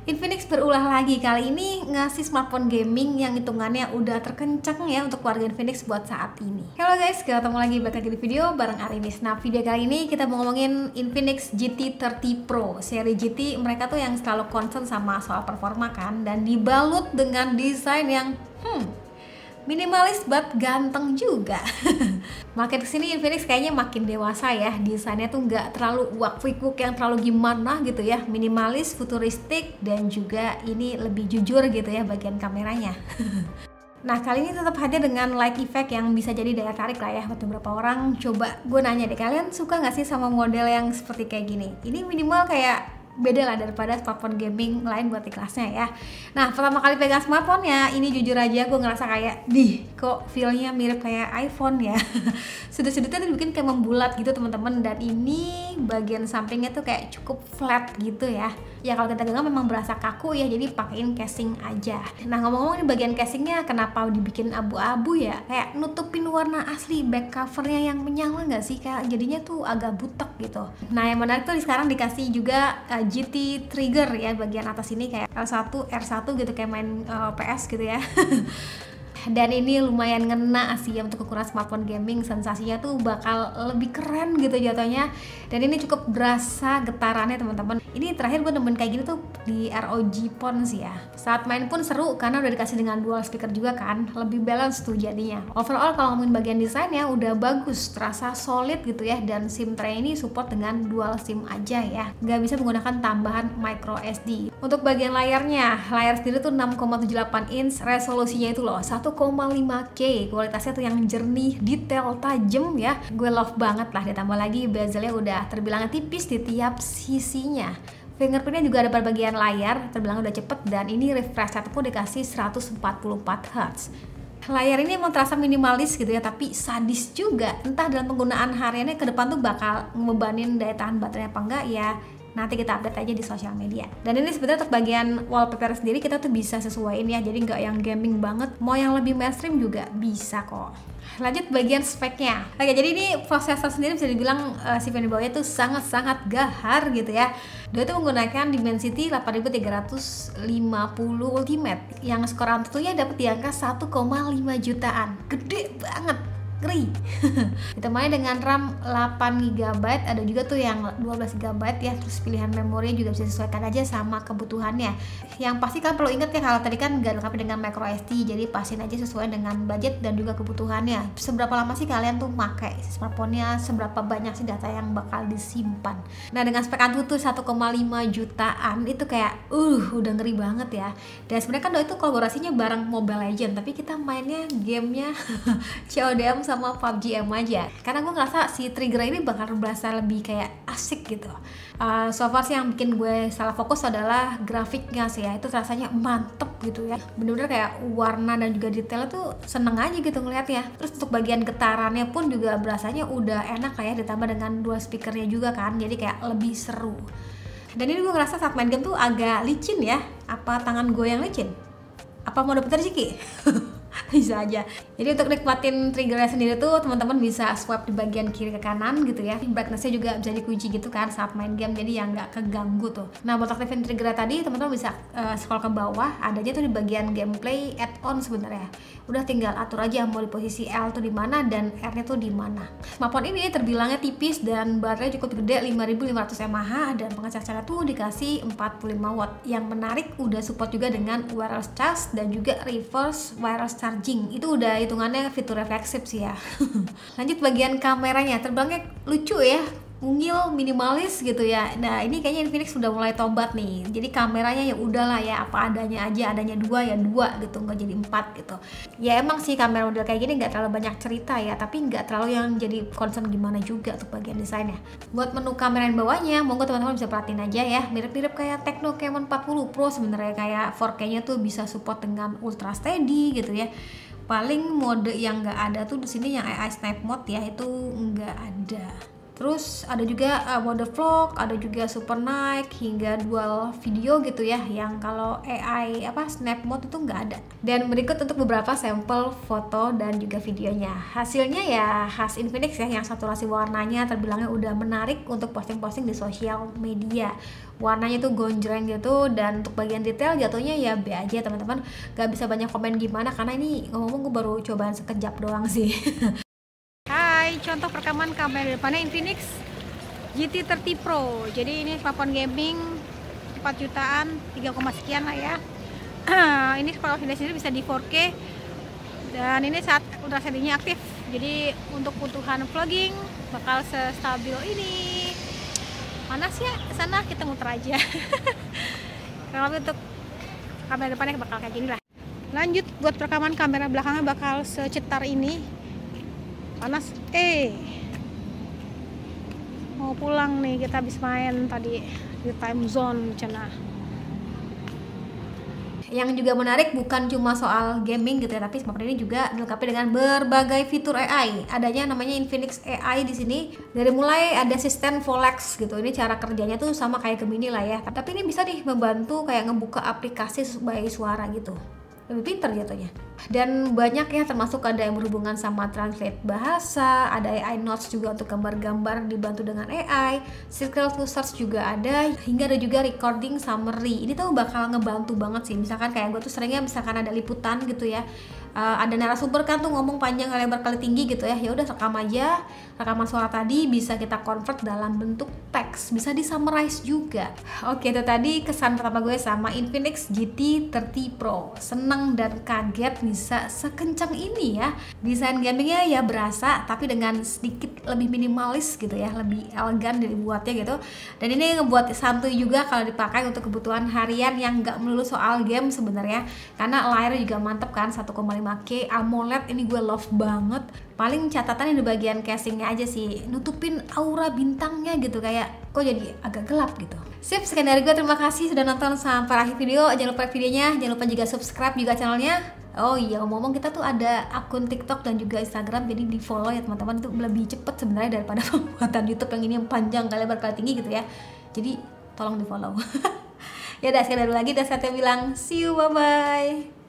Infinix berulah lagi, kali ini ngasih smartphone gaming yang hitungannya udah terkencang ya untuk keluarga Infinix buat saat ini. Halo guys, ketemu lagi balik lagi di video bareng Arinis. Nah, video kali ini kita mau ngomongin Infinix GT30 Pro. Seri GT mereka tuh yang selalu concern sama soal performa kan, dan dibalut dengan desain yang minimalis but ganteng juga. Makin kesini Infinix kayaknya makin dewasa ya. Desainnya tuh nggak terlalu wak-wik yang terlalu gimana gitu ya. Minimalis, futuristik, dan juga ini lebih jujur gitu ya bagian kameranya. Nah, kali ini tetap hadir dengan light effect yang bisa jadi daya tarik lah ya buat beberapa orang. Coba gue nanya deh, kalian suka nggak sih sama model yang seperti kayak gini? Ini minimal kayak beda lah daripada smartphone gaming lain buat di kelasnya ya. Nah, pertama kali pegang smartphone-nya, ini jujur aja gue ngerasa kayak, kok feel-nya mirip kayak iPhone ya. Sudut-sudutnya tuh dibikin kayak membulat gitu teman-teman, dan ini bagian sampingnya tuh kayak cukup flat gitu ya. Ya kalau kita genggam memang berasa kaku ya, jadi pakein casing aja. Nah, ngomong-ngomong di bagian casingnya kenapa dibikin abu-abu ya? Kayak nutupin warna asli back covernya yang menyala nggak sih? Kayak jadinya tuh agak butek gitu. Nah, yang menarik tuh sekarang dikasih juga GT trigger ya bagian atas ini kayak L1, R1 gitu kayak main PS gitu ya. Dan ini lumayan ngena sih ya untuk ukuran smartphone gaming, sensasinya tuh bakal lebih keren gitu jatuhnya. Dan ini cukup berasa getarannya teman-teman. Ini terakhir gue nemuin kayak gini tuh di ROG Phone sih ya. Saat main pun seru karena udah dikasih dengan dual speaker juga kan, lebih balance tuh jadinya. Overall kalau ngomongin bagian desainnya udah bagus, terasa solid gitu ya. Dan SIM tray ini support dengan dual SIM aja ya, nggak bisa menggunakan tambahan micro SD. Untuk bagian layarnya, layar sendiri tuh 6,78 inch, resolusinya itu loh 1,5K, kualitasnya tuh yang jernih, detail, tajam ya. Gue love banget lah, ditambah lagi bezelnya udah terbilang tipis di tiap sisinya. Fingerprintnya juga ada pada bagian layar, terbilang udah cepet, dan ini refresh rate pun dikasih 144Hz. Layar ini emang terasa minimalis gitu ya, tapi sadis juga. Entah dalam penggunaan hariannya ke depan tuh bakal ngebebanin daya tahan baterainya apa enggak ya, nanti kita update aja di sosial media. Dan ini sebenarnya untuk bagian wallpaper sendiri kita tuh bisa sesuaiin ya, jadi nggak yang gaming banget, mau yang lebih mainstream juga bisa kok. Lanjut bagian speknya. Oke, jadi ini prosesor sendiri bisa dibilang CPU di bawahnya tuh sangat-sangat gahar gitu ya. Dia tuh menggunakan Dimensity 8350 Ultimate yang skor Antutunya dapat di angka 1,5 jutaan. Gede banget. Ngeri. Ditemani dengan RAM 8GB, ada juga tuh yang 12GB ya, terus pilihan memori juga bisa disesuaikan aja sama kebutuhannya. Yang pasti kan perlu ingat ya, kalau tadi kan nggak dilengkapi dengan micro SD, jadi pastiin aja sesuai dengan budget dan juga kebutuhannya. Seberapa lama sih kalian tuh pakai smartphone-nya, seberapa banyak sih data yang bakal disimpan. Nah, dengan spek Antutu 1,5 jutaan itu kayak udah ngeri banget ya. Dan sebenarnya kan Doi itu kolaborasinya bareng Mobile Legends, tapi kita mainnya gamenya CODM sama PUBG M aja, karena gue ngerasa si trigger ini bakal berasa lebih kayak asik gitu. So far sih yang bikin gue salah fokus adalah grafiknya sih ya, itu rasanya mantep gitu ya, bener-bener kayak warna dan juga detailnya tuh seneng aja gitu ngeliat ya. Terus untuk bagian getarannya pun juga berasanya udah enak kayak, ditambah dengan dual speakernya juga kan, jadi kayak lebih seru. Dan ini gue ngerasa saat main game tuh agak licin ya, apa tangan gue yang licin? Apa mau dapet rezeki? Bisa aja. Jadi untuk nikmatin triggernya sendiri tuh teman-teman bisa swipe di bagian kiri ke kanan gitu ya. Brightnessnya juga bisa dikunci gitu kan saat main game, jadi yang nggak keganggu tuh. Nah, buat aktifin triggernya tadi teman-teman bisa scroll ke bawah, adanya tuh di bagian gameplay add-on sebenarnya. Udah tinggal atur aja mau di posisi L tuh di mana dan R-nya tuh di mana. Smartphone ini terbilangnya tipis dan baterainya cukup gede 5500 mAh, dan pengecasnya tuh dikasih 45 watt. Yang menarik udah support juga dengan wireless charge dan juga reverse wireless charging. Itu udah hitungannya fitur refleksif sih ya. Lanjut bagian kameranya, terbangnya lucu ya, mungil, minimalis gitu ya. Nah, ini kayaknya Infinix sudah mulai tobat nih. Jadi kameranya ya udahlah ya, apa adanya aja, adanya 2 ya 2 gitu, nggak jadi 4 gitu. Ya emang sih kamera model kayak gini nggak terlalu banyak cerita ya, tapi nggak terlalu yang jadi concern gimana juga untuk bagian desainnya. Buat menu kamera yang bawahnya, monggo teman-teman bisa perhatiin aja ya, mirip-mirip kayak Tecno Camon 40 Pro sebenarnya, kayak 4K-nya tuh bisa support dengan ultra steady gitu ya. Paling mode yang nggak ada tuh di sini yang AI Snipe Mode ya, itu nggak ada. Terus ada juga mode vlog, ada juga super night hingga dual video gitu ya, yang kalau AI snap mode itu nggak ada. Dan berikut untuk beberapa sampel foto dan juga videonya. Hasilnya ya khas Infinix ya, yang saturasi warnanya terbilangnya udah menarik untuk posting-posting di sosial media. Warnanya tuh gonjreng gitu, dan untuk bagian detail jatuhnya ya B aja teman-teman. Gak bisa banyak komen gimana karena ini ngomong gue baru cobaan sekejap doang sih. Hai, contoh perekaman kamera depannya Infinix GT30 Pro. Jadi ini smartphone gaming 4 jutaan, 3, sekian lah ya. Ini kalau video sendiri bisa di 4K, dan ini saat ultra CD-nya aktif. Jadi untuk kebutuhan vlogging bakal sestabil ini. Panas ya sana, kita muter aja. Kalau untuk kamera depannya bakal kayak gini lah. Lanjut buat perekaman kamera belakangnya bakal secetar ini. Panas. Mau pulang nih, kita habis main tadi di time zone cenah. Yang juga menarik bukan cuma soal gaming gitu ya, tapi smartphone ini juga dilengkapi dengan berbagai fitur AI. Adanya namanya Infinix AI di sini. Dari mulai ada asisten Volex gitu. Ini cara kerjanya tuh sama kayak Gemini lah ya. Tapi ini bisa nih membantu kayak ngebuka aplikasi by suara gitu. Lebih pintar jatuhnya. Dan banyak ya, termasuk ada yang berhubungan sama translate bahasa, ada AI notes juga untuk gambar-gambar dibantu dengan AI, circle to search juga ada, hingga ada juga recording summary. Ini tuh bakal ngebantu banget sih. Misalkan kayak gue tuh seringnya misalkan ada liputan gitu ya, ada narasumber kan tuh ngomong panjang lebar kali tinggi gitu ya, ya udah rekam aja, rekaman suara tadi bisa kita convert dalam bentuk teks, bisa di summarize juga. Oke, itu tadi kesan pertama gue sama Infinix GT30 Pro. Seneng dan kaget bisa sekencang ini ya. Desain gamingnya ya berasa, tapi dengan sedikit lebih minimalis gitu ya, lebih elegan dibuatnya gitu. Dan ini ngebuat santuy juga kalau dipakai untuk kebutuhan harian yang nggak melulu soal game sebenarnya, karena layarnya juga mantep kan, 1,5K AMOLED. Ini gue love banget. Paling catatannya di bagian casingnya aja sih, nutupin aura bintangnya gitu, kayak kok jadi agak gelap gitu. Sip, sekian dari gue, terima kasih sudah nonton sampai akhir video. Jangan lupa like videonya, jangan lupa juga subscribe juga channelnya. Oh iya, ngomong-ngomong kita tuh ada akun TikTok dan juga Instagram, jadi di follow ya teman-teman, itu lebih cepet sebenarnya daripada pembuatan YouTube yang ini yang panjang kali lebar kali tinggi gitu ya. Jadi tolong di follow. Ya udah, sekali lagi dan saya bilang see you, bye bye.